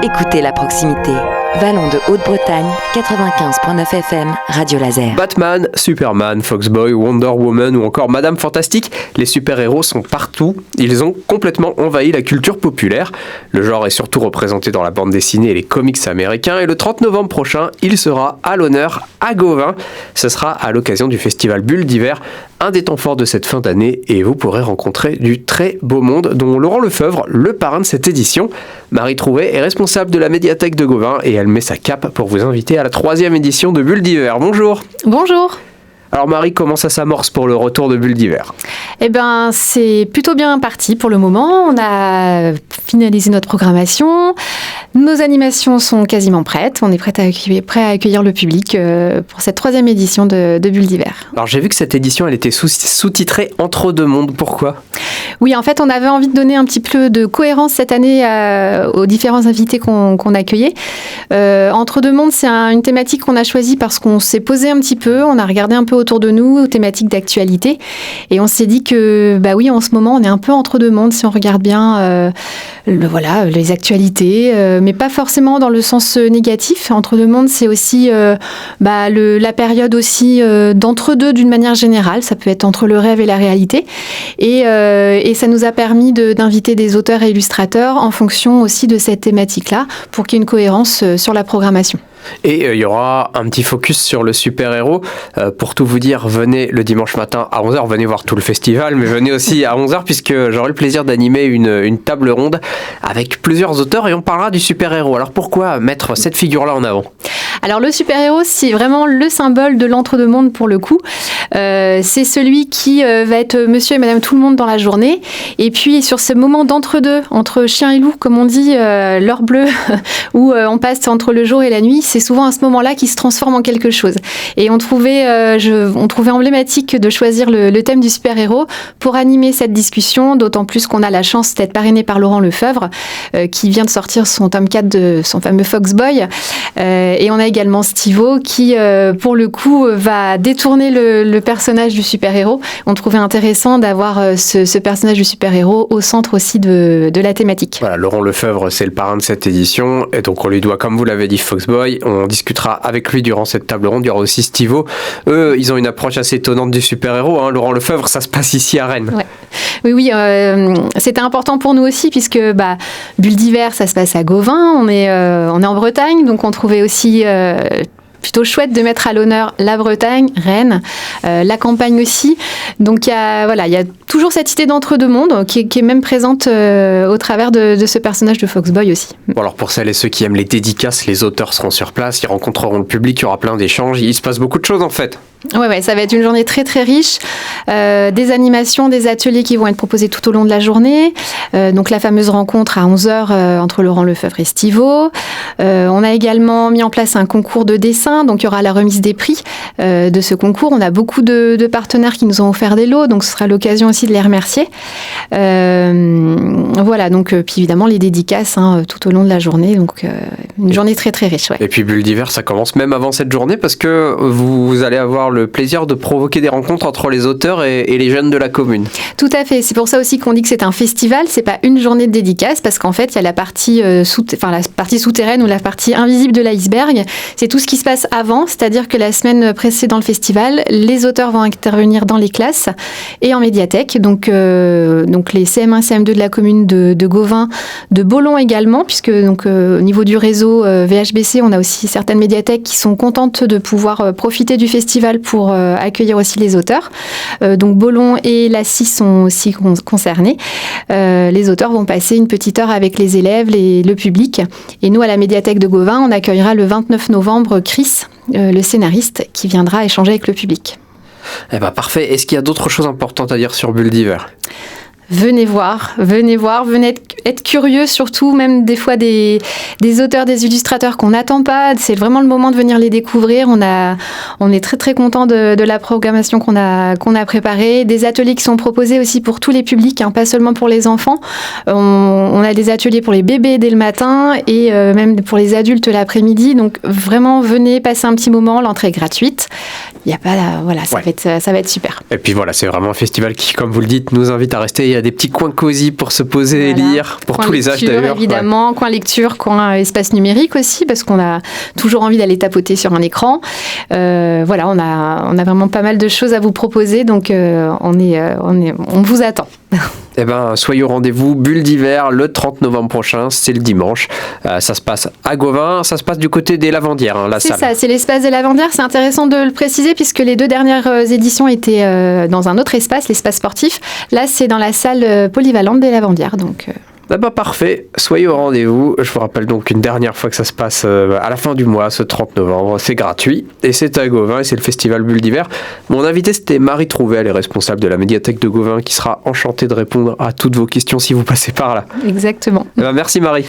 Écoutez la proximité. Vallon de Haute-Bretagne, 95.9 FM, Radio Laser. Batman, Superman, Foxboy, Wonder Woman ou encore Madame Fantastique, les super-héros sont partout. Ils ont complètement envahi la culture populaire. Le genre est surtout représenté dans la bande dessinée et les comics américains. Et le 30 novembre prochain, il sera à l'honneur à Gauvin. Ce sera à l'occasion du festival Bulle d'hiver, un des temps forts de cette fin d'année. Et vous pourrez rencontrer du très beau monde, dont Laurent Lefebvre, le parrain de cette édition. Marie Trouvé est responsable de la médiathèque de Gauvin et elle met sa cape pour vous inviter à la 3e édition de Bulle d'hiver. Bonjour. Bonjour. Alors Marie, comment ça s'amorce pour le retour de Bulle d'hiver ? Eh bien, c'est plutôt bien parti pour le moment. On a finalisé notre programmation. Nos animations sont quasiment prêtes. On est prêt à accueillir le public pour cette 3e édition de Bulle d'hiver. Alors j'ai vu que cette édition, elle était sous-titrée Entre deux mondes. Pourquoi ? Oui, en fait, on avait envie de donner un petit peu de cohérence cette année aux différents invités qu'on accueillait. Entre deux mondes, c'est une thématique qu'on a choisie parce qu'on s'est posé un petit peu, on a regardé un peu autour de nous, aux thématiques d'actualité, et on s'est dit que, bah oui, en ce moment, on est un peu entre deux mondes si on regarde bien les actualités, mais pas forcément dans le sens négatif. Entre deux mondes, c'est aussi la période aussi d'entre-deux d'une manière générale. Ça peut être entre le rêve et la réalité. Et ça nous a permis d'inviter des auteurs et illustrateurs en fonction aussi de cette thématique-là pour qu'il y ait une cohérence sur la programmation. Et il y aura un petit focus sur le super-héros. Pour tout vous dire, venez le dimanche matin à 11h, venez voir tout le festival, mais venez aussi à 11h puisque j'aurai le plaisir d'animer une table ronde avec plusieurs auteurs et on parlera du super-héros. Alors pourquoi mettre cette figure-là en avant ? Alors le super-héros, c'est vraiment le symbole de l'entre-deux-mondes pour le coup. C'est celui qui va être monsieur et madame tout le monde dans la journée. Et puis sur ce moment d'entre-deux, entre chien et loup, comme on dit, l'heure bleue, où on passe entre le jour et la nuit, c'est souvent à ce moment-là qu'il se transforme en quelque chose. Et on trouvait emblématique de choisir le thème du super-héros pour animer cette discussion, d'autant plus qu'on a la chance d'être parrainé par Laurent Lefebvre, qui vient de sortir son tome 4 de son fameux Foxboy. Et on a également Stivo qui, pour le coup, va détourner le personnage du super-héros. On trouvait intéressant d'avoir ce personnage du super-héros au centre aussi de la thématique. Voilà, Laurent Lefebvre, c'est le parrain de cette édition. Et donc, on lui doit, comme vous l'avez dit, Foxboy. On discutera avec lui durant cette table ronde. Il y aura aussi Stivo. Eux, ils ont une approche assez étonnante du super-héros. Hein. Laurent Lefebvre, ça se passe ici à Rennes. Ouais. Oui, c'était important pour nous aussi puisque Bulle d'hiver, ça se passe à Gauvin. On est en Bretagne, donc on trouvait aussi plutôt chouette de mettre à l'honneur la Bretagne, Rennes, la campagne aussi. Donc il y a toujours cette idée d'entre-deux mondes qui est même présente au travers de ce personnage de Foxboy aussi. Bon, alors pour celles et ceux qui aiment les dédicaces, les auteurs seront sur place, ils rencontreront le public, il y aura plein d'échanges, il se passe beaucoup de choses en fait. Ouais, ça va être une journée très très riche, des animations, des ateliers qui vont être proposés tout au long de la journée, donc la fameuse rencontre à 11h entre Laurent Lefebvre et Stivo. On a également mis en place un concours de dessin, donc il y aura la remise des prix de ce concours. On a beaucoup de partenaires qui nous ont offert des lots, donc ce sera l'occasion aussi de les remercier. Voilà, donc puis évidemment les dédicaces tout au long de la journée, donc une journée très très riche. Ouais. Et puis Bulle d'hiver, ça commence même avant cette journée parce que vous allez avoir le plaisir de provoquer des rencontres entre les auteurs et les jeunes de la commune. Tout à fait, c'est pour ça aussi qu'on dit que c'est un festival, c'est pas une journée de dédicace parce qu'en fait il y a la partie souterraine ou la partie invisible de l'iceberg, c'est tout ce qui se passe avant, c'est-à-dire que la semaine précédant le festival, les auteurs vont intervenir dans les classes et en médiathèque, donc les CM1, CM2 de la commune de Gauvin, de Bollon également, puisque au niveau du réseau VHBC, on a aussi certaines médiathèques qui sont contentes de pouvoir profiter du festival pour accueillir aussi les auteurs. Donc Bollon et la CIS sont aussi concernés. Les auteurs vont passer une petite heure avec les élèves, le public. Et nous, à la médiathèque de Gauvin, on accueillera le 29 novembre Chris, le scénariste, qui viendra échanger avec le public. Eh ben parfait. Est-ce qu'il y a d'autres choses importantes à dire sur Bulle d'hiver ? Venez voir, venez être curieux, surtout même des fois des auteurs, des illustrateurs qu'on n'attend pas. C'est vraiment le moment de venir les découvrir. On est très très content de la programmation qu'on a préparée, des ateliers qui sont proposés aussi pour tous les publics, pas seulement pour les enfants. On a des ateliers pour les bébés dès le matin et même pour les adultes l'après-midi. Donc vraiment venez passer un petit moment. L'entrée est gratuite. Il y a pas ça va être super. Et puis voilà, c'est vraiment un festival qui, comme vous le dites, nous invite à rester. y a des petits coins cosy pour se poser et lire, pour coin tous les âges d'ailleurs. Évidemment, coin lecture, coin espace numérique aussi, parce qu'on a toujours envie d'aller tapoter sur un écran. Voilà, on a vraiment pas mal de choses à vous proposer, donc on vous attend. Eh ben, soyez au rendez-vous, Bulle d'hiver, le 30 novembre prochain, c'est le dimanche. Ça se passe à Gauvin, ça se passe du côté des Lavandières, la salle. C'est ça, c'est l'espace des Lavandières. C'est intéressant de le préciser puisque les 2 dernières éditions étaient dans un autre espace, l'espace sportif. Là, c'est dans la salle polyvalente des Lavandières, donc... Ah bah parfait, soyez au rendez-vous. Je vous rappelle donc une dernière fois que ça se passe à la fin du mois, ce 30 novembre. C'est gratuit et c'est à Gauvin et c'est le festival Bulle d'hiver. Mon invité, c'était Marie Trouvé, elle est responsable de la médiathèque de Gauvin, qui sera enchantée de répondre à toutes vos questions si vous passez par là. Exactement. Eh ben, merci Marie.